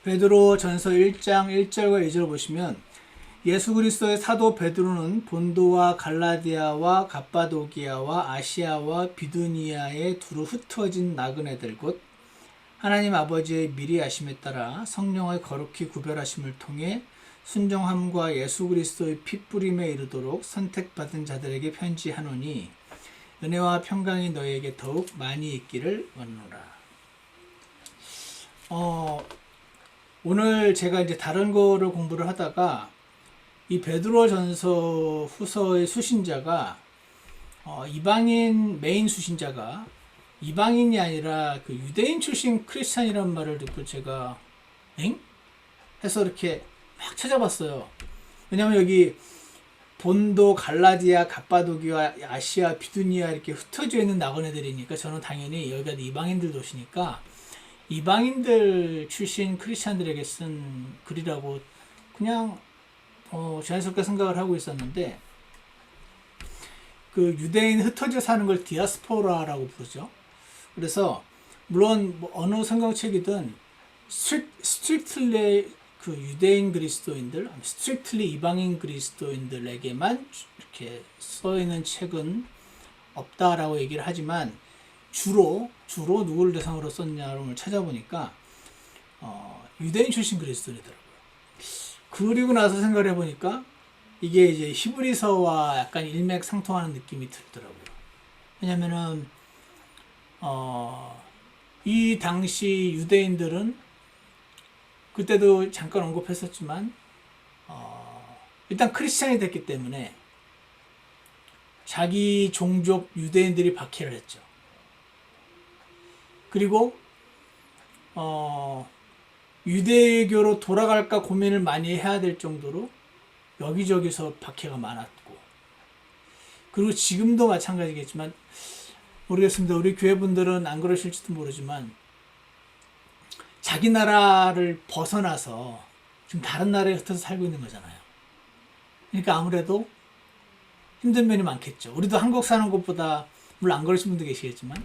베드로 전서 1장 1절과 2절 보시면 예수 그리스도의 사도 베드로는 본도와 갈라디아와 갑바도기아와 아시아와 비두니아에 두루 흩어진 나그네들 곧 하나님 아버지의 미리 아심에 따라 성령의 거룩히 구별하심을 통해 순종함과 예수 그리스도의 핏부림에 이르도록 선택받은 자들에게 편지하노니 은혜와 평강이 너희에게 더욱 많이 있기를 원하노라. 오늘 제가 이제 다른 거를 공부를 하다가 이 베드로 전서 후서의 수신자가 이방인 메인 수신자가 이방인이 아니라 그 유대인 출신 크리스찬이라는 말을 듣고 제가 엥? 해서 이렇게 막 찾아봤어요. 왜냐면 여기 본도, 갈라디아, 갑바도기와 아시아, 비두니아 이렇게 흩어져 있는 나그네들이니까 저는 당연히 여기가 이방인들 도시니까 이방인들 출신 크리스찬들에게 쓴 글이라고 그냥 자연스럽게 생각을 하고 있었는데 그 유대인 흩어져 사는 걸 디아스포라라고 부르죠. 그래서 물론 뭐 어느 성경책이든 스트릭틀리 그 유대인 그리스도인들, 스트릭틀리 이방인 그리스도인들에게만 이렇게 써 있는 책은 없다라고 얘기를 하지만 주로 누구를 대상으로 썼냐를 찾아보니까 유대인 출신 그리스도인이더라고요. 그리고 나서 생각을 해보니까 이게 이제 히브리서와 약간 일맥상통하는 느낌이 들더라고요. 왜냐면은 이 당시 유대인들은 그때도 잠깐 언급했었지만 일단 크리스찬이 됐기 때문에 자기 종족 유대인들이 박해를 했죠. 그리고 유대교로 돌아갈까 고민을 많이 해야 될 정도로 여기저기서 박해가 많았고, 그리고 지금도 마찬가지겠지만 모르겠습니다. 우리 교회분들은 안 그러실지도 모르지만 자기 나라를 벗어나서 지금 다른 나라에 흩어져 살고 있는 거잖아요. 그러니까 아무래도 힘든 면이 많겠죠. 우리도 한국 사는 것보다, 물론 안 그러신 분도 계시겠지만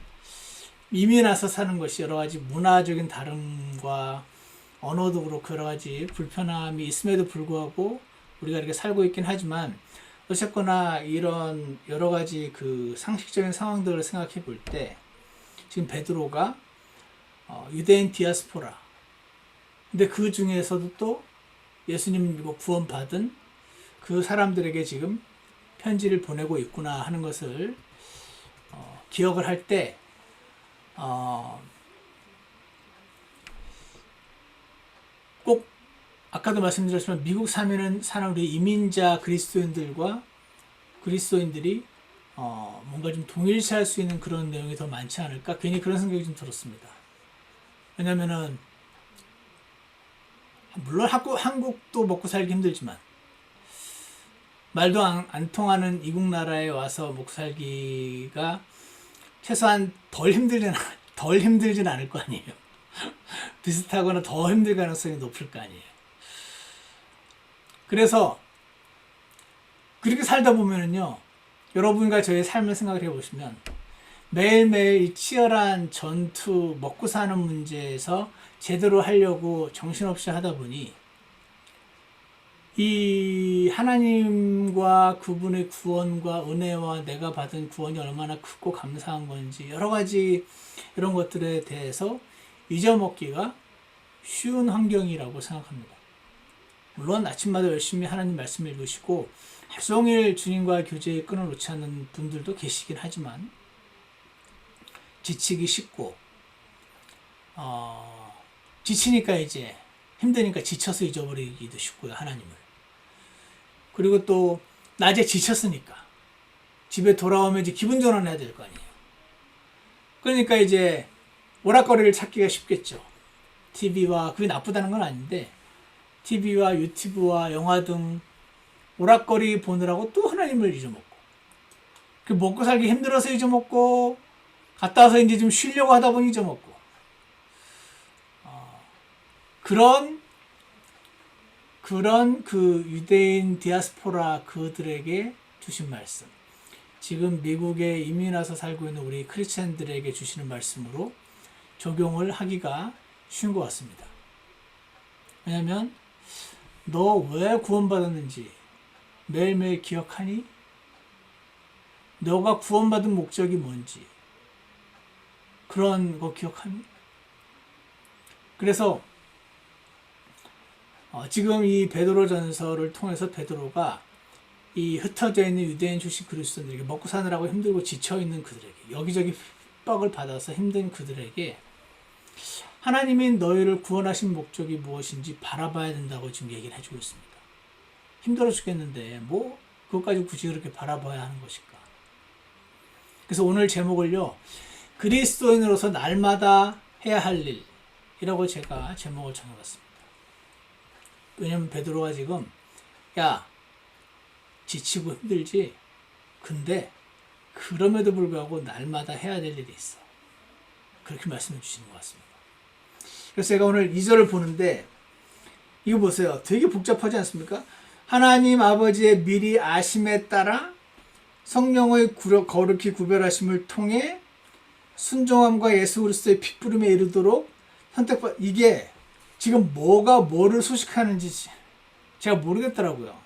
이민 와서 사는 것이 여러 가지 문화적인 다름과 언어도 그렇고 여러 가지 불편함이 있음에도 불구하고 우리가 이렇게 살고 있긴 하지만 어쨌거나 이런 여러 가지 그 상식적인 상황들을 생각해 볼 때 지금 베드로가 유대인 디아스포라, 근데 그 중에서도 또 예수님 믿고 구원받은 그 사람들에게 지금 편지를 보내고 있구나 하는 것을 기억을 할 때 꼭 아까도 말씀드렸지만 미국 사는 우리 이민자 그리스도인들과 그리스도인들이 뭔가 좀 동일시할 수 있는 그런 내용이 더 많지 않을까, 괜히 그런 생각이 좀 들었습니다. 왜냐면은 물론 한국도 먹고 살기 힘들지만 말도 안 통하는 이국 나라에 와서 먹고 살기가 최소한 덜 힘들진 않을 거 아니에요. 비슷하거나 더 힘들 가능성이 높을 거 아니에요. 그래서 그렇게 살다 보면은요, 여러분과 저의 삶을 생각을 해보시면 매일매일 이 치열한 전투, 먹고 사는 문제에서 제대로 하려고 정신없이 하다 보니 이 하나님과 그분의 구원과 은혜와 내가 받은 구원이 얼마나 크고 감사한 건지 여러 가지 이런 것들에 대해서 잊어먹기가 쉬운 환경이라고 생각합니다. 물론 아침마다 열심히 하나님 말씀을 읽으시고 하루 종일 주님과 교제에 끈을 놓지 않는 분들도 계시긴 하지만 지치기 쉽고 지치니까 이제 힘드니까 지쳐서 잊어버리기도 쉽고요, 하나님을. 그리고 또 낮에 지쳤으니까 집에 돌아오면 이제 기분 전환해야 될 거 아니에요. 그러니까 이제 오락거리를 찾기가 쉽겠죠. TV와, 그게 나쁘다는 건 아닌데 TV와 유튜브와 영화 등 오락거리 보느라고 또 하나님을 잊어먹고, 그 먹고 살기 힘들어서 잊어먹고, 갔다 와서 이제 좀 쉬려고 하다 보니 잊어먹고, 그런 그 유대인 디아스포라 그들에게 주신 말씀, 지금 미국에 이민 와서 살고 있는 우리 크리스찬들에게 주시는 말씀으로 적용을 하기가 쉬운 것 같습니다. 왜냐면 너 왜 구원받았는지 매일매일 기억하니? 너가 구원받은 목적이 뭔지 그런 거 기억하니? 그래서 지금 이 베드로 전서를 통해서 베드로가 이 흩어져 있는 유대인 출신 그리스도인들에게 먹고 사느라고 힘들고 지쳐있는 그들에게 여기저기 핍박을 받아서 힘든 그들에게 하나님이 너희를 구원하신 목적이 무엇인지 바라봐야 된다고 지금 얘기를 해주고 있습니다. 힘들어 죽겠는데 뭐 그것까지 굳이 그렇게 바라봐야 하는 것일까? 그래서 오늘 제목을요, 그리스도인으로서 날마다 해야 할 일이라고 제가 제목을 정해봤습니다. 왜냐면 베드로가 지금 야 지치고 힘들지, 근데 그럼에도 불구하고 날마다 해야 될 일이 있어, 그렇게 말씀해 주시는 것 같습니다. 그래서 제가 오늘 2절을 보는데 이거 보세요. 되게 복잡하지 않습니까? 하나님 아버지의 미리 아심에 따라 성령의 거룩히 구별하심을 통해 순종함과 예수 그리스도의 핏부림에 이르도록 선택받, 이게 지금 뭐가 뭐를 소식하는지 제가 모르겠더라고요.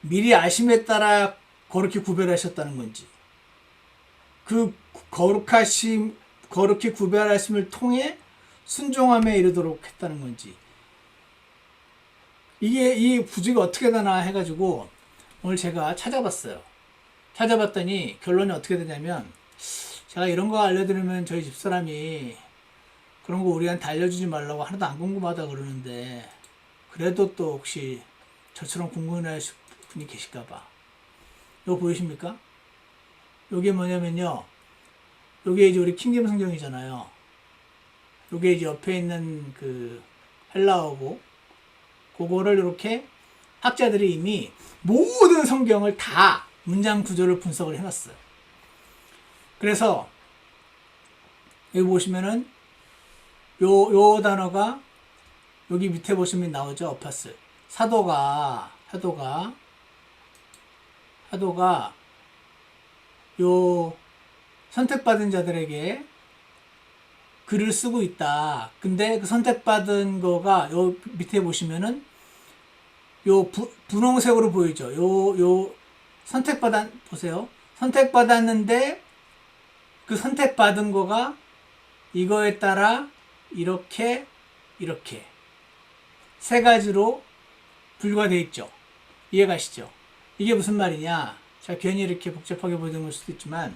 미리 아심에 따라 거룩히 구별하셨다는 건지, 그 거룩히 구별하심을 통해 순종함에 이르도록 했다는 건지, 이게 이 부지가 어떻게 되나 해가지고 오늘 제가 찾아봤어요. 찾아봤더니 결론이 어떻게 되냐면, 제가 이런 거 알려드리면 저희 집사람이 그런 거 우리한테 알려주지 말라고 하나도 안 궁금하다 그러는데, 그래도 또 혹시 저처럼 궁금해하실 분이 계실까봐. 이거 보이십니까? 이게 뭐냐면요, 이게 이제 우리 킹제임 성경이잖아요. 이게 이제 옆에 있는 그 헬라어고, 그거를 이렇게 학자들이 이미 모든 성경을 다 문장 구조를 분석을 해놨어요. 그래서 여기 보시면은 요 단어가 여기 밑에 보시면 나오죠. 어파스. 사도가 요 선택받은 자들에게 글을 쓰고 있다. 근데 그 선택받은 거가 요 밑에 보시면은 요 분홍색으로 보이죠. 요 보세요. 선택받았는데 그 선택받은 거가 이거에 따라 이렇게 세 가지로 분류가 되어 있죠. 이해가시죠? 이게 무슨 말이냐? 제가 괜히 이렇게 복잡하게 보이는 걸 수도 있지만,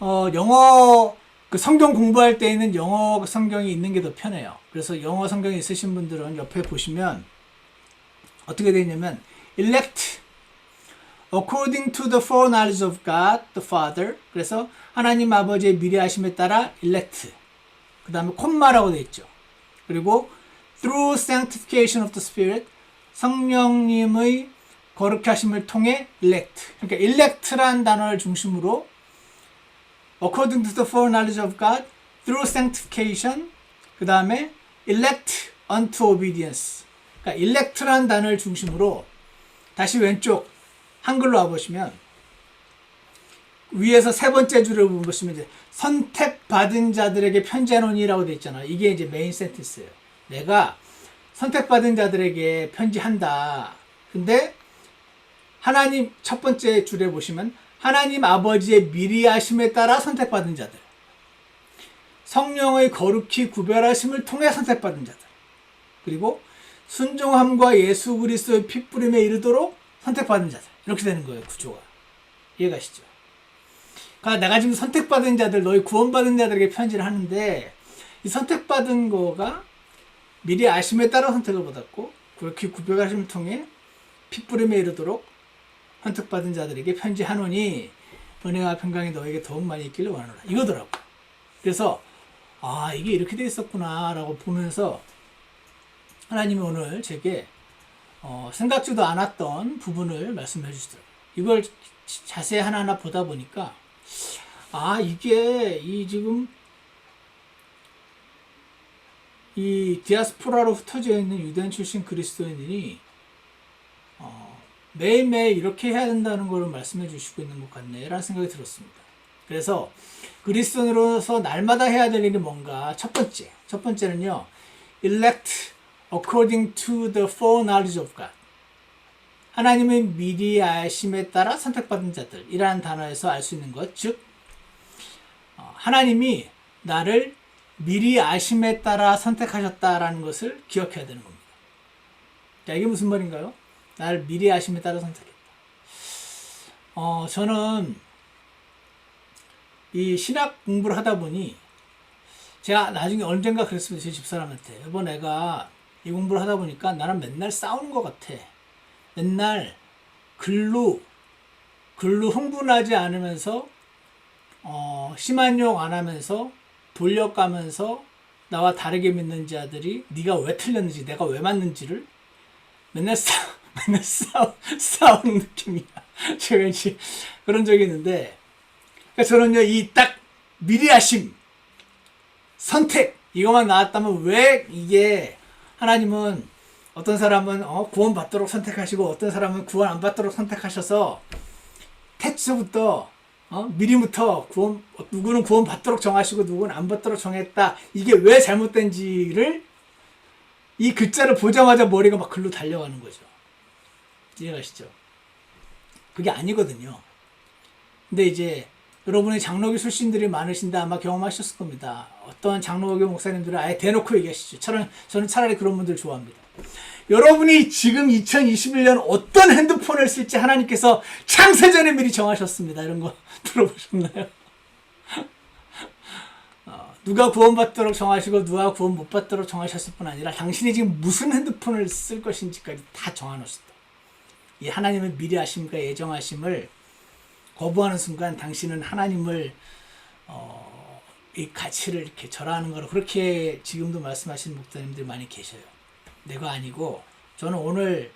영어 그 성경 공부할 때에는 영어 성경이 있는 게 더 편해요. 그래서 영어 성경이 있으신 분들은 옆에 보시면 어떻게 되어 있냐면, elect according to the foreknowledge of God the Father. 그래서 하나님 아버지의 미래하심에 따라 elect, 그 다음에 콤마라고 되어 있죠. 그리고 through sanctification of the Spirit, 성령님의 거룩히 하심을 통해 elect. 그러니까 elect란 단어를 중심으로 according to the foreknowledge of God, through sanctification, 그 다음에 elect unto obedience. 그러니까 elect란 단어를 중심으로, 다시 왼쪽 한글로 와보시면 위에서 세 번째 줄을 보시면 이제 선택받은 자들에게 편지하노니라고 되어 있잖아요. 이게 이제 메인 센텐스예요. 내가 선택받은 자들에게 편지한다. 근데 하나님 첫 번째 줄에 보시면 하나님 아버지의 미리하심에 따라 선택받은 자들, 성령의 거룩히 구별하심을 통해 선택받은 자들, 그리고 순종함과 예수 그리스도의 핏부림에 이르도록 선택받은 자들, 이렇게 되는 거예요. 구조가. 이해가시죠? 그러니까 내가 지금 선택받은 자들, 너희 구원받은 자들에게 편지를 하는데, 이 선택받은 거가 미리 아심에 따라 선택을 받았고, 그렇게 구별하심을 통해 핏부림에 이르도록 선택받은 자들에게 편지하노니 은혜와 평강이 너에게 더욱 많이 있기를 원하노라, 이거더라고. 그래서 이게 이렇게 돼 있었구나 라고 보면서 하나님이 오늘 제게 생각지도 않았던 부분을 말씀해 주시더라고요. 이걸 자세히 하나하나 보다 보니까 이게 지금 이 디아스포라로 흩어져 있는 유대인 출신 그리스도인들이 매일매일 이렇게 해야 된다는 걸 말씀해 주시고 있는 것 같네 라는 생각이 들었습니다. 그래서 그리스도인으로서 날마다 해야 될 일이 뭔가, 첫 번째는요, elect according to the foreknowledge of God. 하나님의 미리 아심에 따라 선택받은 자들이라는 단어에서 알 수 있는 것, 즉 하나님이 나를 미리 아심에 따라 선택하셨다라는 것을 기억해야 되는 겁니다. 자, 이게 무슨 말인가요? 나를 미리 아심에 따라 선택했다. 저는 이 신학 공부를 하다 보니 제가 나중에 언젠가 그랬습니다. 제 집사람한테. 여보, 내가 이 공부를 하다 보니까 나는 맨날 싸우는 것 같아. 맨날 글로 흥분하지 않으면서 심한 욕 안 하면서 돌려가면서 나와 다르게 믿는 자들이 네가 왜 틀렸는지 내가 왜 맞는지를 맨날 싸우는 느낌이야. 제가 이제 그런 적이 있는데, 그러니까 저는요, 이 딱 미리 하심 선택 이것만 나왔다면 왜 이게 하나님은 어떤 사람은 구원 받도록 선택하시고 어떤 사람은 구원 안 받도록 선택하셔서 태초부터 미리부터 누구는 구원 받도록 정하시고 누구는 안 받도록 정했다. 이게 왜 잘못된지를 이 글자를 보자마자 머리가 막 글로 달려가는 거죠. 이해가시죠? 그게 아니거든요. 근데 이제 여러분의 장로교 출신들이 많으신데 아마 경험하셨을 겁니다. 어떤 장로교 목사님들은 아예 대놓고 얘기하시죠. 저는 차라리 그런 분들 좋아합니다. 여러분이 지금 2021년 어떤 핸드폰을 쓸지 하나님께서 창세전에 미리 정하셨습니다. 이런 거 들어보셨나요? 누가 구원받도록 정하시고 누가 구원 못 받도록 정하셨을 뿐 아니라 당신이 지금 무슨 핸드폰을 쓸 것인지까지 다 정해놓으셨다. 이 하나님의 미리 하심과 예정하심을 거부하는 순간 당신은 하나님을 이 가치를 이렇게 절하는 거로 그렇게 지금도 말씀하시는 목사님들 많이 계셔요. 내가 아니고 저는 오늘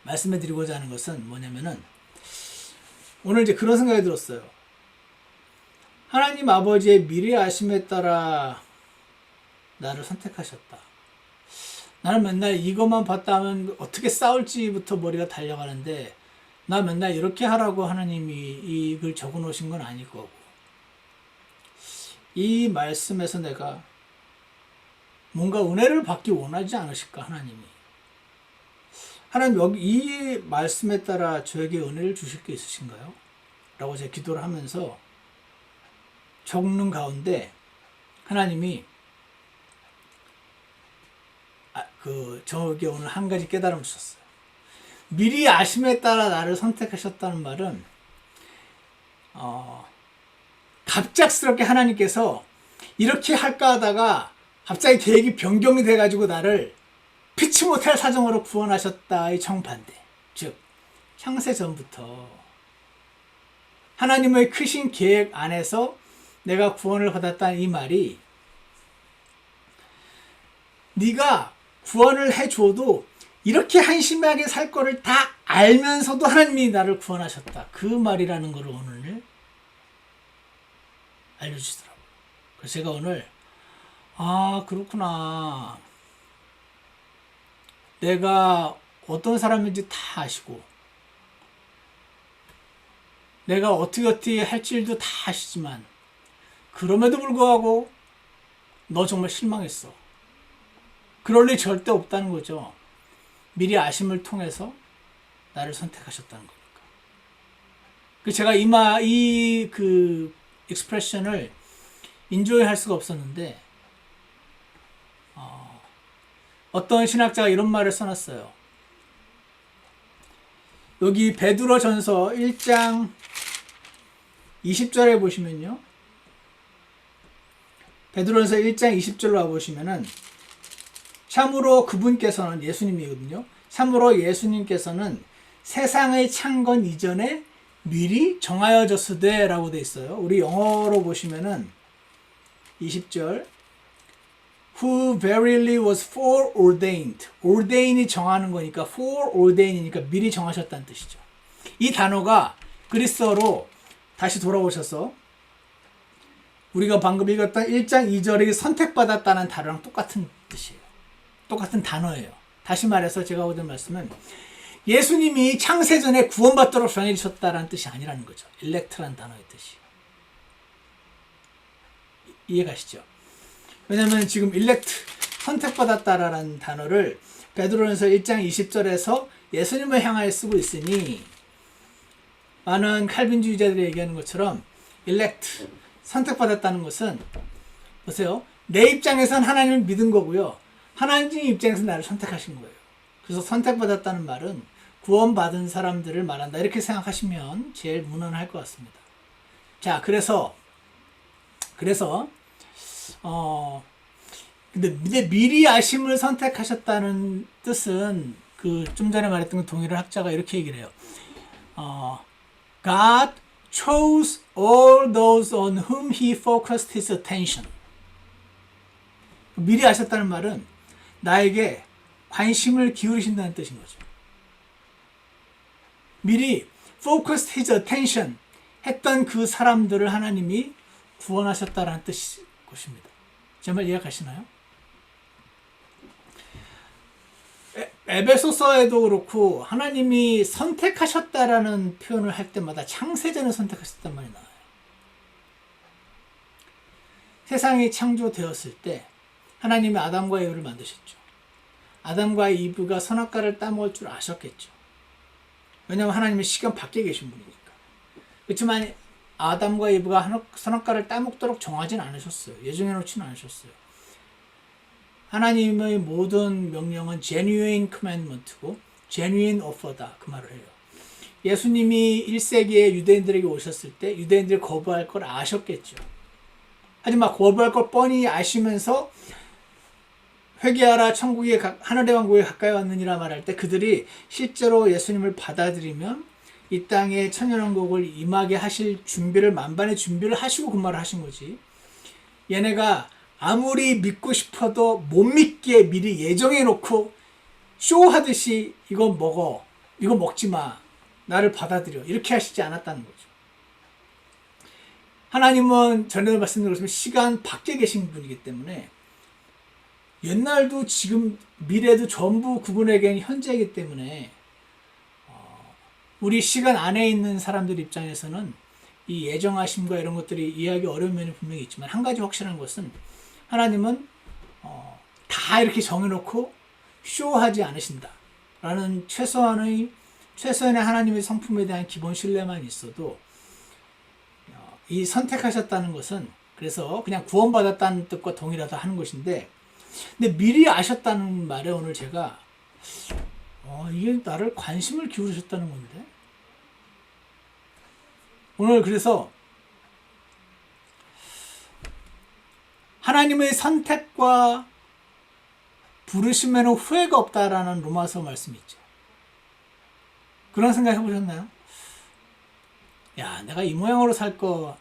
말씀해 드리고자 하는 것은 뭐냐면은 오늘 이제 그런 생각이 들었어요. 하나님 아버지의 미리 아심에 따라 나를 선택하셨다. 나는 맨날 이것만 봤다 하면 어떻게 싸울지부터 머리가 달려가는데 나 맨날 이렇게 하라고 하나님이 이걸 적어 놓으신 건 아닐 거고 이 말씀에서 내가 뭔가 은혜를 받기 원하지 않으실까 하나님이. 하나님 여기 이 말씀에 따라 저에게 은혜를 주실 게 있으신가요? 라고 제가 기도를 하면서 적는 가운데 하나님이 저에게 오늘 한 가지 깨달음을 주셨어요. 미리 아심에 따라 나를 선택하셨다는 말은 갑작스럽게 하나님께서 이렇게 할까 하다가 갑자기 계획이 변경이 돼가지고 나를 피치 못할 사정으로 구원하셨다의 정반대. 즉 창세전부터 하나님의 크신 계획 안에서 내가 구원을 받았다는 이 말이 네가 구원을 해줘도 이렇게 한심하게 살 거를 다 알면서도 하나님이 나를 구원하셨다. 그 말이라는 걸 오늘 알려주시더라고요. 그래서 제가 오늘 그렇구나. 내가 어떤 사람인지 다 아시고 내가 어떻게 할 줄도 다 아시지만 그럼에도 불구하고 너 정말 실망했어. 그럴 일 절대 없다는 거죠. 미리 아심을 통해서 나를 선택하셨다는 거니까. 제가 이 익스프레션을 인조이 할 수가 없었는데 어떤 신학자가 이런 말을 써놨어요. 여기 베드로전서 1장 20절에 보시면요. 베드로전서 1장 20절로 와보시면은 참으로 그분께서는 예수님이거든요. 참으로 예수님께서는 세상의 창건 이전에 미리 정하여졌으되 라고 돼 있어요. 우리 영어로 보시면은 20절 Who verily was foreordained. ordain이 정하는 거니까 foreordain이니까 미리 정하셨다는 뜻이죠. 이 단어가 그리스어로 다시 돌아오셔서 우리가 방금 읽었던 1장 2절에 선택받았다는 단어랑 똑같은 뜻이에요. 똑같은 단어예요. 다시 말해서 제가 오던 말씀은 예수님이 창세전에 구원받도록 정해주셨다는 뜻이 아니라는 거죠. elect라는 단어의 뜻이. 이해가시죠? 왜냐면 지금 elect, 선택받았다라는 단어를 베드로전서 1장 20절에서 예수님을 향하여 쓰고 있으니 많은 칼빈주의자들이 얘기하는 것처럼 elect, 선택받았다는 것은 보세요. 내 입장에선 하나님을 믿은 거고요. 하나님 입장에서 나를 선택하신 거예요. 그래서 선택받았다는 말은 구원받은 사람들을 말한다. 이렇게 생각하시면 제일 무난할 것 같습니다. 자, 그래서 근데 미리 아심을 선택하셨다는 뜻은 그 좀 전에 말했던 그 동일한 학자가 이렇게 얘기를 해요. God chose all those on whom he focused his attention. 미리 아셨다는 말은 나에게 관심을 기울이신다는 뜻인 거죠. 미리 focused his attention 했던 그 사람들을 하나님이 구원하셨다라는 뜻인 것입니다. 제 말 이해하시나요? 에베소서에도 그렇고 하나님이 선택하셨다라는 표현을 할 때마다 창세전에 선택하셨단 말이 나와요. 세상이 창조되었을 때 하나님이 아담과 이브를 만드셨죠. 아담과 이브가 선악과를 따먹을 줄 아셨겠죠. 왜냐하면 하나님은 시간 밖에 계신 분이니까. 그렇지만 아담과 이브가 선악과를 따먹도록 정하진 않으셨어요. 예정해 놓지는 않으셨어요. 하나님의 모든 명령은 genuine commandment고 genuine offer다. 그 말을 해요. 예수님이 1세기에 유대인들에게 오셨을 때 유대인들이 거부할 걸 아셨겠죠. 하지만 거부할 걸 뻔히 아시면서 회개하라 천국의 하늘의 왕국에 가까이 왔느니라 말할 때 그들이 실제로 예수님을 받아들이면 이 땅에 천년왕국을 임하게 하실 준비를 만반의 준비를 하시고 그 말을 하신 거지. 얘네가 아무리 믿고 싶어도 못 믿게 미리 예정해 놓고 쇼하듯이 이거 먹어, 이거 먹지 마, 나를 받아들여 이렇게 하시지 않았다는 거죠. 하나님은 전에도 말씀드린 것처럼 시간 밖에 계신 분이기 때문에 옛날도 지금 미래도 전부 그분에게는 현재이기 때문에 우리 시간 안에 있는 사람들 입장에서는 이 예정하심과 이런 것들이 이해하기 어려운 면이 분명히 있지만 한 가지 확실한 것은 하나님은 다 이렇게 정해놓고 쇼하지 않으신다 라는 최소한의 하나님의 성품에 대한 기본 신뢰만 있어도 이 선택하셨다는 것은 그래서 그냥 구원받았다는 뜻과 동일하다 하는 것인데 근데 미리 아셨다는 말에 오늘 제가 이게 나를 관심을 기울이셨다는 건데 오늘 그래서 하나님의 선택과 부르심에는 후회가 없다라는 로마서 말씀이 있죠. 그런 생각 해보셨나요? 야, 내가 이 모양으로 살 거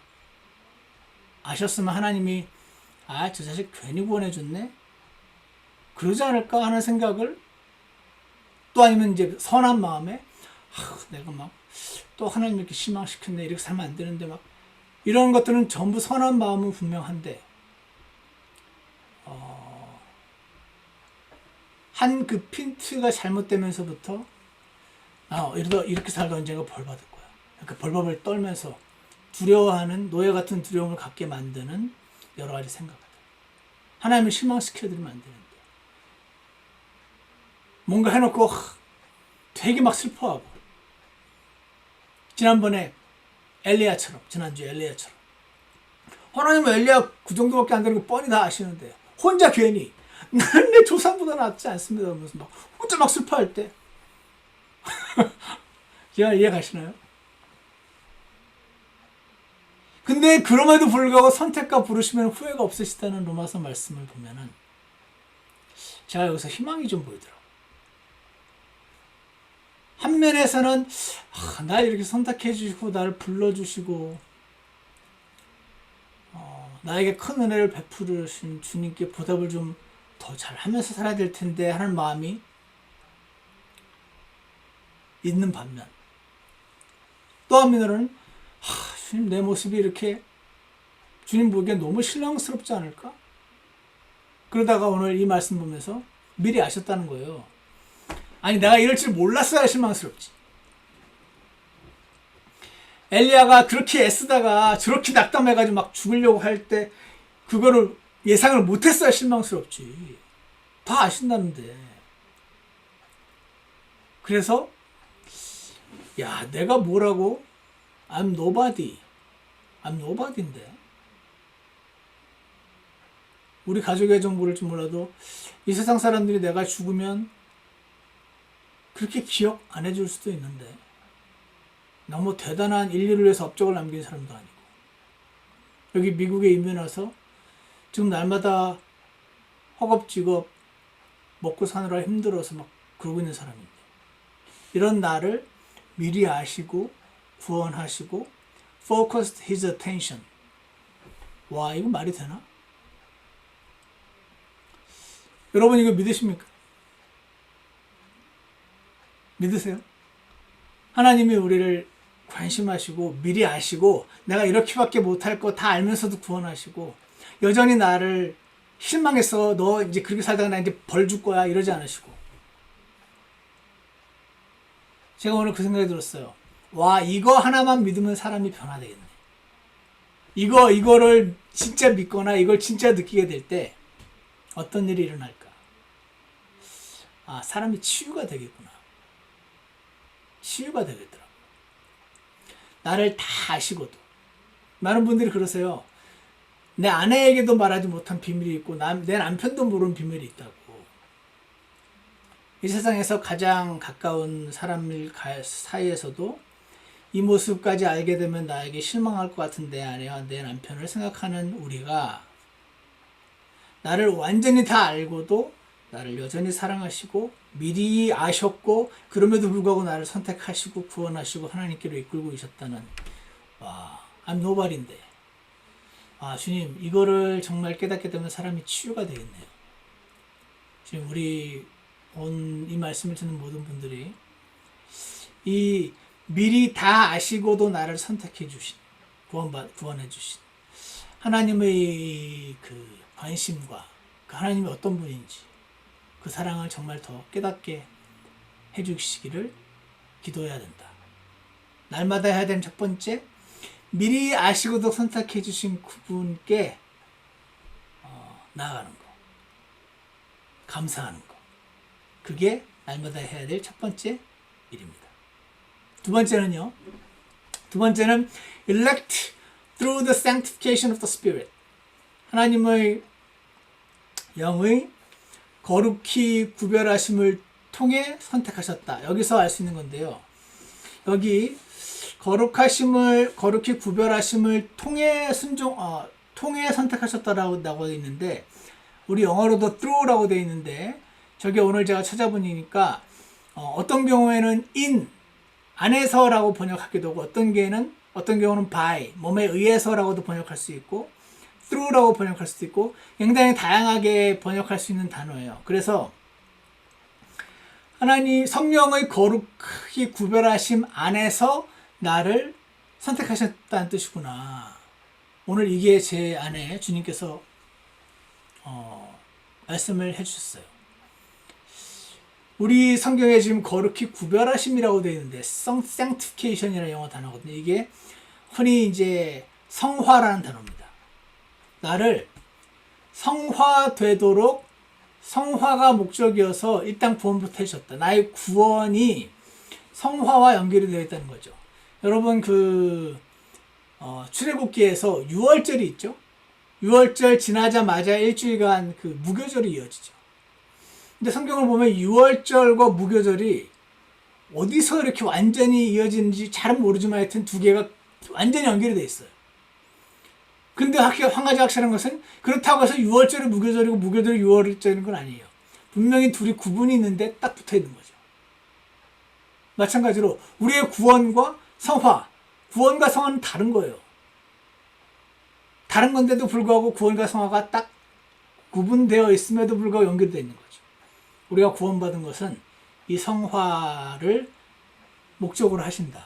아셨으면 하나님이 저 자식 괜히 구원해줬네? 그러지 않을까 하는 생각을 또 아니면 이제 선한 마음에 내가 막 또 하나님 이렇게 실망시켰네 이렇게 살면 안 되는데 막 이런 것들은 전부 선한 마음은 분명한데 한 그 핀트가 잘못되면서부터 이러다 이렇게 살다 언젠가 벌 받을 거야. 그 벌법을 떨면서 두려워하는 노예 같은 두려움을 갖게 만드는 여러 가지 생각들. 하나님을 실망시켜드리면 안 되는데 뭔가 해놓고 되게 막 슬퍼하고 지난주에 엘리야처럼 하나님은 엘리야 그 정도밖에 안 되는 거 뻔히 다 아시는데 혼자 괜히 나는 내 조상보다 낫지 않습니다 그러면서 막 혼자 막 슬퍼할 때 이해 가시나요? 근데 그럼에도 불구하고 선택과 부르시면 후회가 없으시다는 로마서 말씀을 보면은 제가 여기서 희망이 좀 보이더라고요. 한 면에서는 날 이렇게 선택해 주시고 나를 불러주시고 나에게 큰 은혜를 베푸신 주님께 보답을 좀 더 잘하면서 살아야 될 텐데 하는 마음이 있는 반면 또 한면으로는 주님 내 모습이 이렇게 주님 보기엔 너무 신랑스럽지 않을까? 그러다가 오늘 이 말씀 보면서 미리 아셨다는 거예요. 아니 내가 이럴 줄 몰랐어야 실망스럽지. 엘리야가 그렇게 애쓰다가 저렇게 낙담해가지고 막 죽으려고 할 때 그거를 예상을 못했어야 실망스럽지. 다 아신다는데. 그래서 야, 내가 뭐라고? I'm nobody. I'm nobody인데. 우리 가족의 정보를 좀 몰라도 이 세상 사람들이 내가 죽으면 그렇게 기억 안 해줄 수도 있는데, 너무 대단한 인류를 위해서 업적을 남긴 사람도 아니고, 여기 미국에 이민 와서 지금 날마다 허겁지겁 먹고 사느라 힘들어서 막 그러고 있는 사람인데, 이런 나를 미리 아시고 구원하시고 focused his attention. 와, 이거 말이 되나? 여러분 이거 믿으십니까? 믿으세요? 하나님이 우리를 관심하시고 미리 아시고 내가 이렇게밖에 못할 거 다 알면서도 구원하시고, 여전히 나를 실망했어, 너 이제 그렇게 살다가 나 이제 벌 줄 거야, 이러지 않으시고. 제가 오늘 그 생각이 들었어요. 와, 이거 하나만 믿으면 사람이 변화되겠네. 이거를 진짜 믿거나 이걸 진짜 느끼게 될 때 어떤 일이 일어날까? 아, 사람이 치유가 되겠구나. 치유가 되겠더라고. 나를 다 아시고도. 많은 분들이 그러세요. 내 아내에게도 말하지 못한 비밀이 있고 내 남편도 모르는 비밀이 있다고. 이 세상에서 가장 가까운 사람 사이에서도 이 모습까지 알게 되면 나에게 실망할 것 같은 내 아내와 내 남편을 생각하는 우리가, 나를 완전히 다 알고도 나를 여전히 사랑하시고 미리 아셨고 그럼에도 불구하고 나를 선택하시고 구원하시고 하나님께로 이끌고 계셨다는, 와, I'm nobody인데, 아, 주님, 이거를 정말 깨닫게 되면 사람이 치유가 되겠네요. 지금 우리 이 말씀을 듣는 모든 분들이 이 미리 다 아시고도 나를 선택해 주신, 구원해 주신 하나님의 그 관심과 그 하나님이 어떤 분인지 그 사랑을 정말 더 깨닫게 해 주시기를 기도해야 된다. 날마다 해야 되는 첫 번째, 미리 아시고도 선택해 주신 그분께 나아가는 거, 감사하는 거. 그게 날마다 해야 될 첫 번째 일입니다. 두 번째는 elect through the sanctification of the Spirit. 하나님의 영의 거룩히 구별하심을 통해 선택하셨다. 여기서 알 수 있는 건데요. 여기 거룩히 구별하심을 통해 통해 선택하셨다라고 되어 있는데, 우리 영어로도 through라고 되어 있는데, 저게 오늘 제가 찾아보니까 어떤 경우에는 in 안에서라고 번역하기도 하고, 어떤 경우는 by 몸에 의해서라고도 번역할 수 있고, through라고 번역할 수도 있고, 굉장히 다양하게 번역할 수 있는 단어예요. 그래서 하나님 성령의 거룩히 구별하심 안에서 나를 선택하셨다는 뜻이구나. 오늘 이게 제 안에 주님께서 말씀을 해주셨어요. 우리 성경에 지금 거룩히 구별하심이라고 되어 있는데, sanctification이라는 영어 단어거든요. 이게 흔히 이제 성화라는 단어입니다. 나를 성화되도록, 성화가 목적이어서 일단 구원부터 해주셨다. 나의 구원이 성화와 연결이 되어 있다는 거죠. 여러분 출애굽기에서 6월절이 있죠. 6월절 지나자마자 일주일간 그 무교절이 이어지죠. 근데 성경을 보면 6월절과 무교절이 어디서 이렇게 완전히 이어지는지 잘은 모르지만 하여튼 두 개가 완전히 연결이 돼 있어요. 근데 한 가지 확실한 것은, 그렇다고 해서 6월절이 무교절이고 무교절이 6월절인 건 아니에요. 분명히 둘이 구분이 있는데 딱 붙어 있는 거죠. 마찬가지로 우리의 구원과 성화는 다른 거예요. 다른 건데도 불구하고 구원과 성화가 딱 구분되어 있음에도 불구하고 연결되어 있는 거죠. 우리가 구원받은 것은 이 성화를 목적으로 하신다.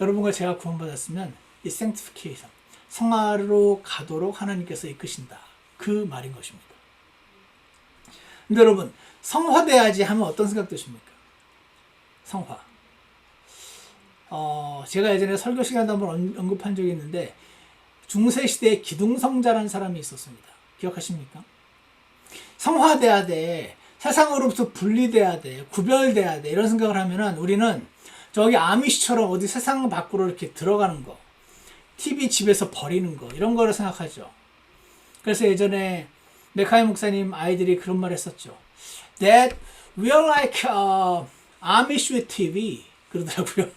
여러분과 제가 구원받았으면 이 sanctification, 성화로 가도록 하나님께서 이끄신다. 그 말인 것입니다. 근데 여러분, 성화돼야지 하면 어떤 생각 드십니까? 성화. 제가 예전에 설교 시간에 한번 언급한 적이 있는데, 중세시대에 기둥성자라는 사람이 있었습니다. 기억하십니까? 성화돼야 돼. 세상으로부터 분리돼야 돼, 구별돼야 돼, 이런 생각을 하면은 우리는 저기 아미시처럼 어디 세상 밖으로 이렇게 들어가는 거, TV 집에서 버리는 거, 이런 거를 생각하죠. 그래서 예전에 메카이 목사님 아이들이 그런 말 했었죠. That we are like Amish with TV 그러더라고요.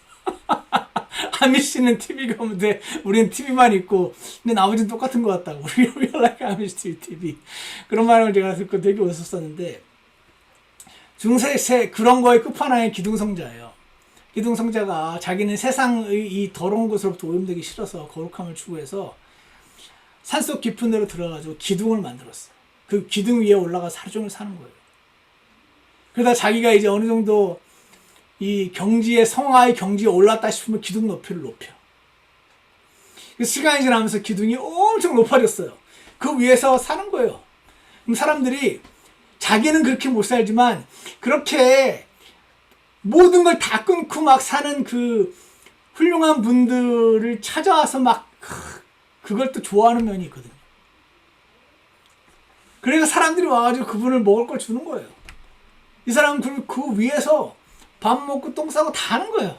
아미시는 TV가 없는데 우리는 TV만 있고 근데 나머지는 똑같은 것 같다고. We are like Amish with TV 그런 말을 제가 듣고 되게 웃었었는데 중세 그런 거의 끝판왕의 기둥성자예요. 기둥성자가 자기는 세상의 이 더러운 곳으로부터 오염되기 싫어서 거룩함을 추구해서 산속 깊은 데로 들어가지고 기둥을 만들었어요. 그 기둥 위에 올라가서 하루 종일 사는 거예요. 그러다 자기가 이제 어느 정도 이 경지에, 성화의 경지에 올랐다 싶으면 기둥 높이를 높여. 시간이 지나면서 기둥이 엄청 높아졌어요. 그 위에서 사는 거예요. 그럼 사람들이 자기는 그렇게 못 살지만 그렇게 모든 걸 다 끊고 막 사는 그 훌륭한 분들을 찾아와서 막 그걸 또 좋아하는 면이 있거든요. 그러니까 사람들이 와가지고 그분을 먹을 걸 주는 거예요. 이 사람은 그 위에서 밥 먹고 똥 싸고 다 하는 거예요.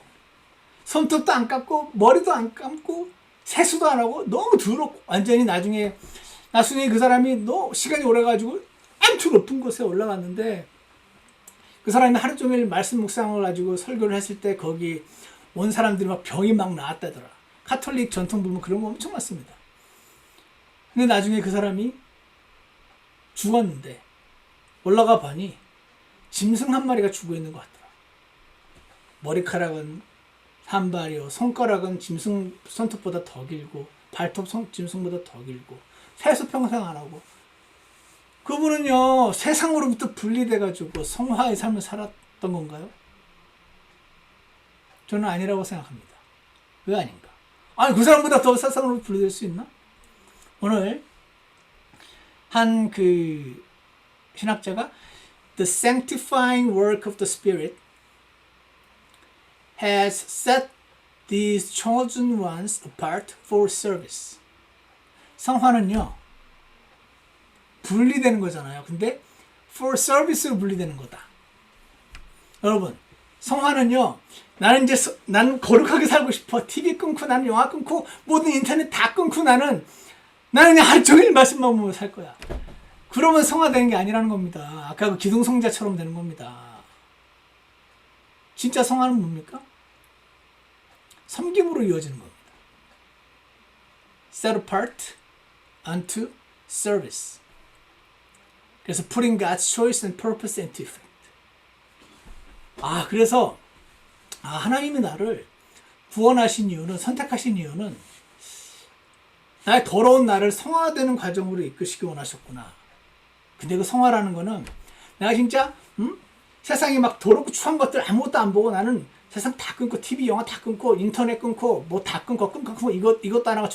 손톱도 안 감고 머리도 안 감고 세수도 안 하고 너무 더럽고 완전히 나중에 그 사람이 시간이 오래가지고 아주 높은 곳에 올라갔는데 그 사람이 하루 종일 말씀 묵상을 가지고 설교를 했을 때 거기 온 사람들이 막 병이 막 나았다더라. 카톨릭 전통 보면 그런 거 엄청 많습니다. 근데 나중에 그 사람이 죽었는데 올라가 보니 짐승 한 마리가 죽어 있는 것 같더라. 머리카락은 한 발이요, 손가락은 짐승 손톱보다 더 길고 발톱 짐승보다 더 길고 세수 평생 안 하고 그분은요 세상으로부터 분리돼가지고 성화의 삶을 살았던 건가요? 저는 아니라고 생각합니다. 왜 아닌가? 아니 그 사람보다 더 세상으로 분리될 수 있나? 오늘 한 그 신학자가 The sanctifying work of the Spirit has set these chosen ones apart for service. 성화는요 분리되는 거잖아요. 근데 for service로 분리되는 거다. 여러분 성화는요 나는 거룩하게 살고 싶어. TV 끊고 나는 영화 끊고 모든 인터넷 다 끊고 나는 그냥 하루 종일 말씀만 보며 살 거야. 그러면 성화되는 게 아니라는 겁니다. 아까 그 기둥성자처럼 되는 겁니다. 진짜 성화는 뭡니까? 섬김으로 이어지는 겁니다. Set apart unto service. 그래서 putting God's choice and purpose into effect. 그래서 하나님이 나를 구원하신 이유는, 선택하신 이유는 나의 더러운 나를 성화되는 과정으로 이끄시기 원하셨구나. 근데 그 성화라는 거는 내가 진짜 세상에 막 더럽고 추한 것들 아무것도 안 보고 나는 세상 다 끊고 TV 영화 다 끊고 인터넷 끊고 뭐 다 끊고 이것도 안 하고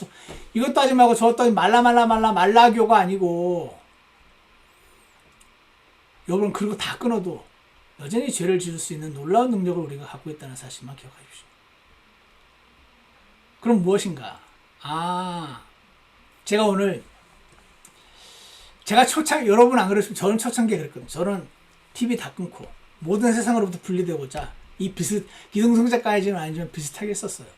이것도 하지 말고 저것도 하지 말라교가 아니고 여러분 그리고 다 끊어도 여전히 죄를 지을 수 있는 놀라운 능력을 우리가 갖고 있다는 사실만 기억하십시오. 그럼 무엇인가? 제가 오늘 여러분 안 그러시면 저는 초창기에 그랬거든요. 저는 TV 다 끊고 모든 세상으로부터 분리되고자 기둥성자까지는 아니지만 비슷하게 했었어요.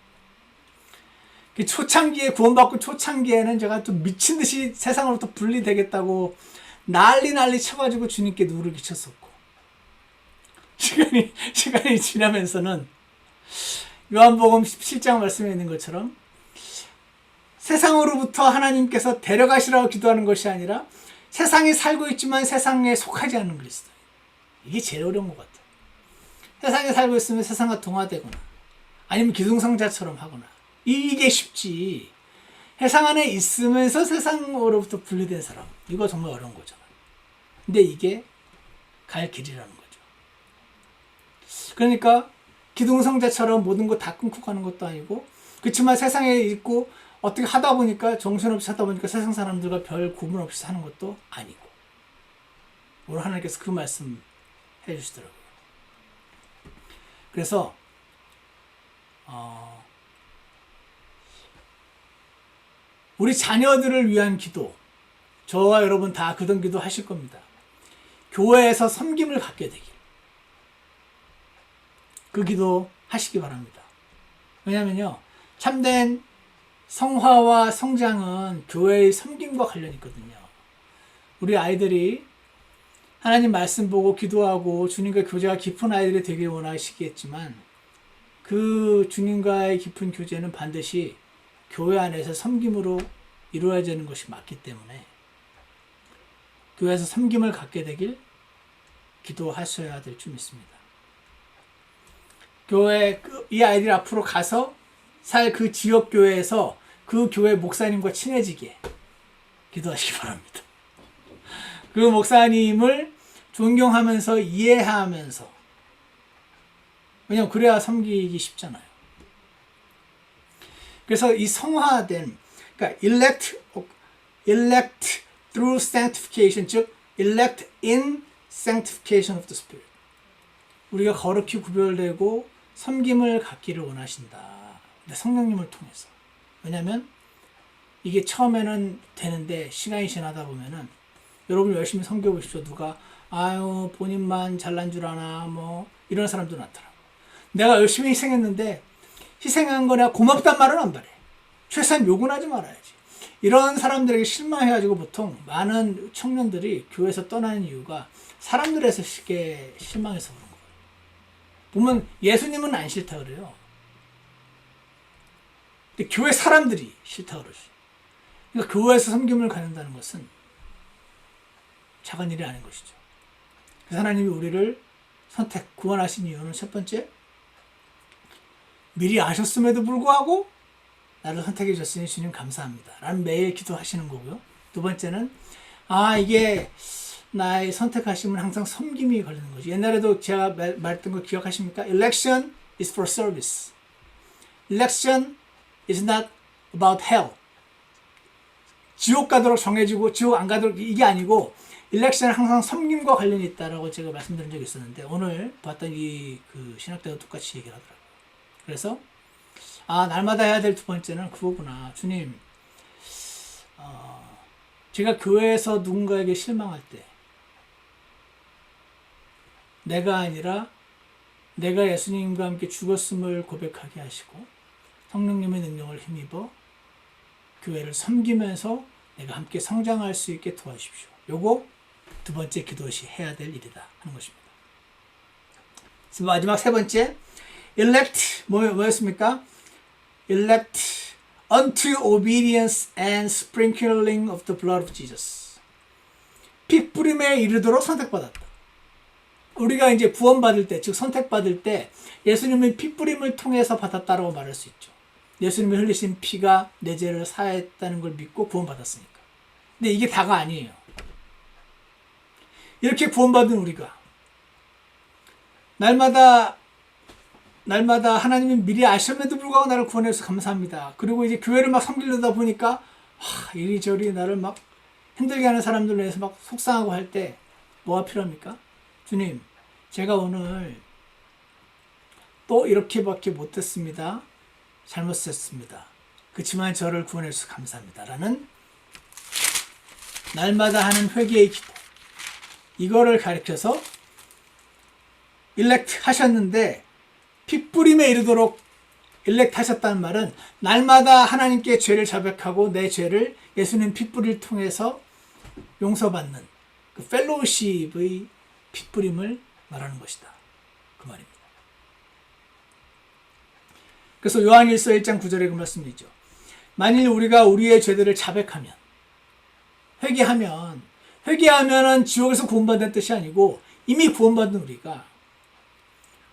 초창기에 구원받고 초창기에는 제가 좀 미친 듯이 세상으로부터 분리되겠다고 난리 쳐가지고 주님께 누를 끼쳤었고 시간이 지나면서는 요한복음 17장 말씀에 있는 것처럼 세상으로부터 하나님께서 데려가시라고 기도하는 것이 아니라 세상에 살고 있지만 세상에 속하지 않는 그리스도. 이게 제일 어려운 것 같아요. 세상에 살고 있으면 세상과 동화되거나 아니면 기둥성자처럼 하거나 이게 쉽지. 세상 안에 있으면서 세상으로부터 분리된 사람. 이거 정말 어려운 거잖아요. 근데 이게 갈 길이라는 거죠. 그러니까 기둥성자처럼 모든 거 다 끊고 가는 것도 아니고 그렇지만 세상에 있고 어떻게 하다 보니까 정신없이 하다 보니까 세상 사람들과 별 구분 없이 사는 것도 아니고 오늘 하나님께서 그 말씀 해주시더라고요. 그래서 우리 자녀들을 위한 기도 저와 여러분 다 그런 기도 하실 겁니다. 교회에서 섬김을 갖게 되길. 그 기도 하시기 바랍니다. 왜냐면요, 참된 성화와 성장은 교회의 섬김과 관련이 있거든요. 우리 아이들이 하나님 말씀 보고 기도하고 주님과 교제가 깊은 아이들이 되길 원하시겠지만 그 주님과의 깊은 교제는 반드시 교회 안에서 섬김으로 이루어야 되는 것이 맞기 때문에 교회에서 섬김을 갖게 되길 기도하셔야 될 줄 믿습니다. 교회 이 아이들이 앞으로 가서 살 그 지역 교회에서 그 교회 목사님과 친해지게 기도하시기 바랍니다. 그 목사님을 존경하면서 이해하면서, 왜냐면 그래야 섬기기 쉽잖아요. 그래서 이 성화된, 그러니까 elect through sanctification, 즉 elect in sanctification of the Spirit. 우리가 거룩히 구별되고 섬김을 갖기를 원하신다. 근데 성령님을 통해서. 왜냐하면 이게 처음에는 되는데 시간이 지나다 보면은 여러분 열심히 섬겨보십시오. 누가 아유 본인만 잘난 줄 아나 뭐 이런 사람도 나타나고, 내가 열심히 희생했는데 희생한 거냐 고맙단 말은 안 바래. 최소한 욕은 하지 말아야지. 이런 사람들에게 실망해가지고 보통 많은 청년들이 교회에서 떠나는 이유가 사람들에서 쉽게 실망해서 그런 거예요. 보면 예수님은 안 싫다 그래요. 근데 교회 사람들이 싫다 그러지. 그러니까 교회에서 섬김을 갖는다는 것은 작은 일이 아닌 것이죠. 그래서 하나님이 우리를 구원하신 이유는 첫 번째, 미리 아셨음에도 불구하고 나를 선택해 주셨으니 주님 감사합니다 라는 매일 기도하시는 거고요. 두 번째는 이게 나의 선택하심은 항상 섬김이 걸리는 거죠. 옛날에도 제가 말했던 거 기억하십니까? Election is for service. Election is not about hell. 지옥 가도록 정해지고 지옥 안 가도록 이게 아니고, 일렉션은 항상 섬김과 관련이 있다라고 제가 말씀드린 적이 있었는데 오늘 봤던 그 신학대가 똑같이 얘기를 하더라고요. 그래서 날마다 해야 될 두 번째는 그거구나. 주님, 제가 교회에서 누군가에게 실망할 때 내가 아니라 내가 예수님과 함께 죽었음을 고백하게 하시고 성령님의 능력을 힘입어 교회를 섬기면서 내가 함께 성장할 수 있게 도와주십시오. 요거 두 번째 기도시 해야 될 일이다 하는 것입니다. 마지막 세 번째, elect 뭐였습니까? elect unto obedience and sprinkling of the blood of Jesus. 피 뿌림에 이르도록 선택받았다. 우리가 이제 구원받을 때, 즉 선택받을 때 예수님의 피 뿌림을 통해서 받았다라고 말할 수 있죠. 예수님이 흘리신 피가 내 죄를 사했다는 걸 믿고 구원받았으니까. 근데 이게 다가 아니에요. 이렇게 구원받은 우리가 날마다 하나님이 미리 아셨음에도 불구하고 나를 구원해서 감사합니다. 그리고 이제 교회를 막 섬기려다 보니까 이리저리 나를 막 힘들게 하는 사람들로 해서 막 속상하고 할 때 뭐가 필요합니까? 주님, 제가 오늘 또 이렇게밖에 못했습니다. 잘못했습니다. 그렇지만 저를 구원해 주셔서 감사합니다 라는 날마다 하는 회개의 기도, 이거를 가르쳐서 일렉트 하셨는데 피 뿌림에 이르도록 일렉트 하셨다는 말은 날마다 하나님께 죄를 자백하고 내 죄를 예수님 피 뿌리를 통해서 용서받는 그 펠로우십의 피 뿌림을 말하는 것이다, 그 말입니다. 그래서 요한일서 1장 9절에 그 말씀이 있죠. 만일 우리가 우리의 죄들을 자백하면, 회개하면은 지옥에서 구원받는 뜻이 아니고 이미 구원받은 우리가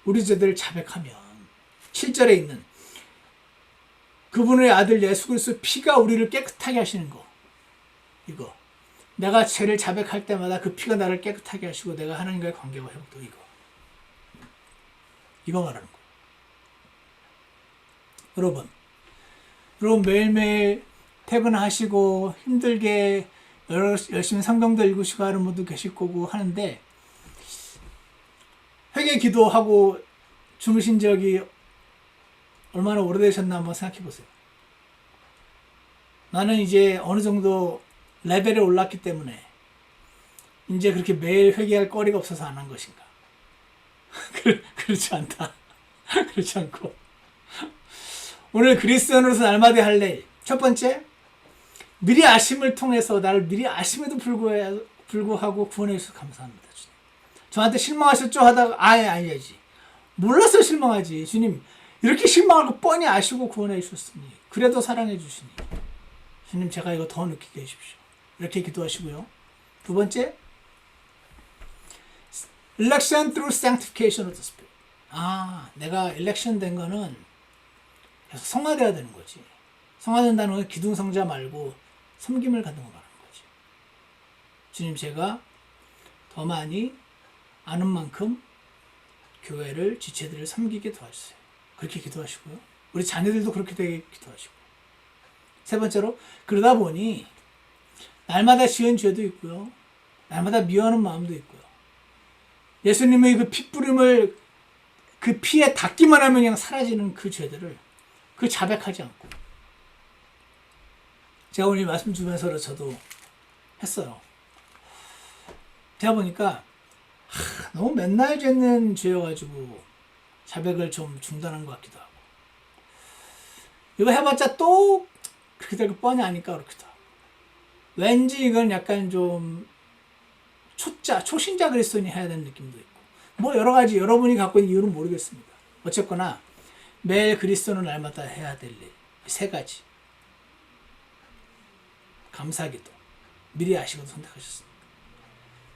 우리 죄들을 자백하면, 7절에 있는 그분의 아들 예수 그리스도의 피가 우리를 깨끗하게 하시는 거, 이거 내가 죄를 자백할 때마다 그 피가 나를 깨끗하게 하시고 내가 하나님과의 관계가 회복되고, 이거 말하는 거예요. 여러분 매일매일 퇴근하시고 힘들게 열심히 성경도 읽으시고 하는 분도 계실 거고 하는데, 회개 기도하고 주무신 적이 얼마나 오래되셨나 한번 생각해 보세요. 나는 이제 어느 정도 레벨에 올랐기 때문에 이제 그렇게 매일 회개할 거리가 없어서 안 한 것인가? 그렇지 않다. 그렇지 않고 오늘 그리스도인으로서 날마다 할 일. 첫 번째, 미리 아심을 통해서 나를 미리 아심에도 불구하고 구원해 주셔서 감사합니다. 주님. 저한테 실망하셨죠? 하다가 아니지. 몰라서 실망하지. 주님 이렇게 실망할 거 뻔히 아시고 구원해 주셨으니 그래도 사랑해 주시니 주님 제가 이거 더 느끼게 해주십시오. 이렇게 기도하시고요. 두 번째, election through sanctification of the spirit. 내가 election 된 거는 계속 성화돼야 되는 거지. 성화된다는 건 기둥성자 말고 섬김을 갖는 거 말하는 거지. 주님 제가 더 많이 아는 만큼 교회를 지체들을 섬기게 도와주세요. 그렇게 기도하시고요. 우리 자녀들도 그렇게 되게 기도하시고. 세 번째로 그러다 보니 날마다 지은 죄도 있고요. 날마다 미워하는 마음도 있고요. 예수님의 그 핏부림을 그 피에 닿기만 하면 그냥 사라지는 그 죄들을 그 자백하지 않고 제가 오늘 말씀 주면서 저도 했어요. 제가 보니까 너무 맨날 짓는 죄여가지고 자백을 좀 중단한 것 같기도 하고 이거 해봤자 또 그렇게 될 거 뻔히 아니까 그렇기도 하고 왠지 이건 약간 좀 초신자 그리스도인이 해야 되는 느낌도 있고 뭐 여러 가지 여러분이 갖고 있는 이유는 모르겠습니다. 어쨌거나 매일 그리스도는 날마다 해야 될 일 세 가지. 감사기도 미리 아시고도 선택하셨습니다.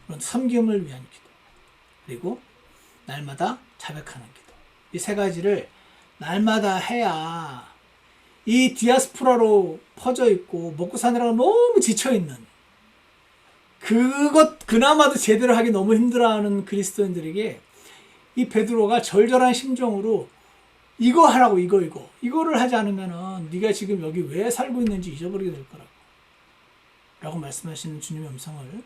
그런 섬김을 위한 기도 그리고 날마다 자백하는 기도 이 세 가지를 날마다 해야 이 디아스포라로 퍼져 있고 먹고 사느라고 너무 지쳐 있는 그나마도 제대로 하기 너무 힘들어하는 그리스도인들에게 이 베드로가 절절한 심정으로 이거 하라고 이거를 하지 않으면은 네가 지금 여기 왜 살고 있는지 잊어버리게 될 거라고 라고 말씀하시는 주님의 음성을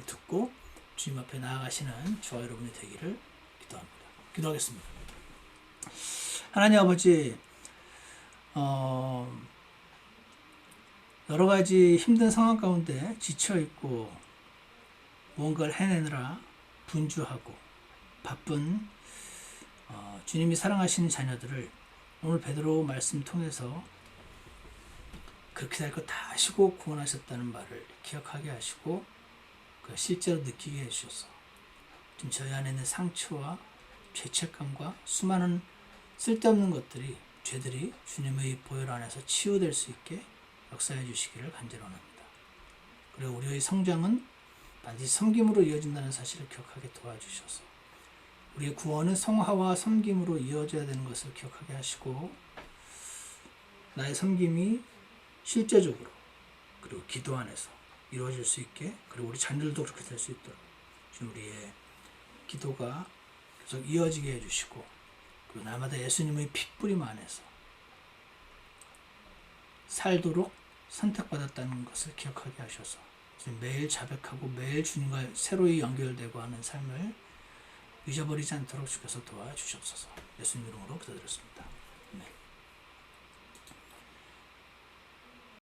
듣고 주님 앞에 나아가시는 저와 여러분이 되기를 기도합니다. 기도하겠습니다. 하나님 아버지 여러 가지 힘든 상황 가운데 지쳐있고 무언가를 해내느라 분주하고 바쁜 주님이 사랑하시는 자녀들을 오늘 베드로 말씀 통해서 그렇게 될 거 다 하시고 구원하셨다는 말을 기억하게 하시고 실제로 느끼게 해주셔서 좀 저희 안에 있는 상처와 죄책감과 수많은 쓸데없는 죄들이 주님의 보혈 안에서 치유될 수 있게 역사해 주시기를 간절히 원합니다. 그리고 우리의 성장은 반드시 섬김으로 이어진다는 사실을 기억하게 도와주셔서 우리의 구원은 성화와 섬김으로 이어져야 되는 것을 기억하게 하시고 나의 섬김이 실제적으로 그리고 기도 안에서 이루어질 수 있게 그리고 우리 자녀들도 그렇게 될 수 있도록 지금 우리의 기도가 계속 이어지게 해주시고 그리고 날마다 예수님의 핏부림 안에서 살도록 선택받았다는 것을 기억하게 하셔서 매일 자백하고 매일 주님과 새로이 연결되고 하는 삶을 잊어버리지 않도록 주께서 도와주시옵소서. 예수님 이름으로 기도드렸습니다.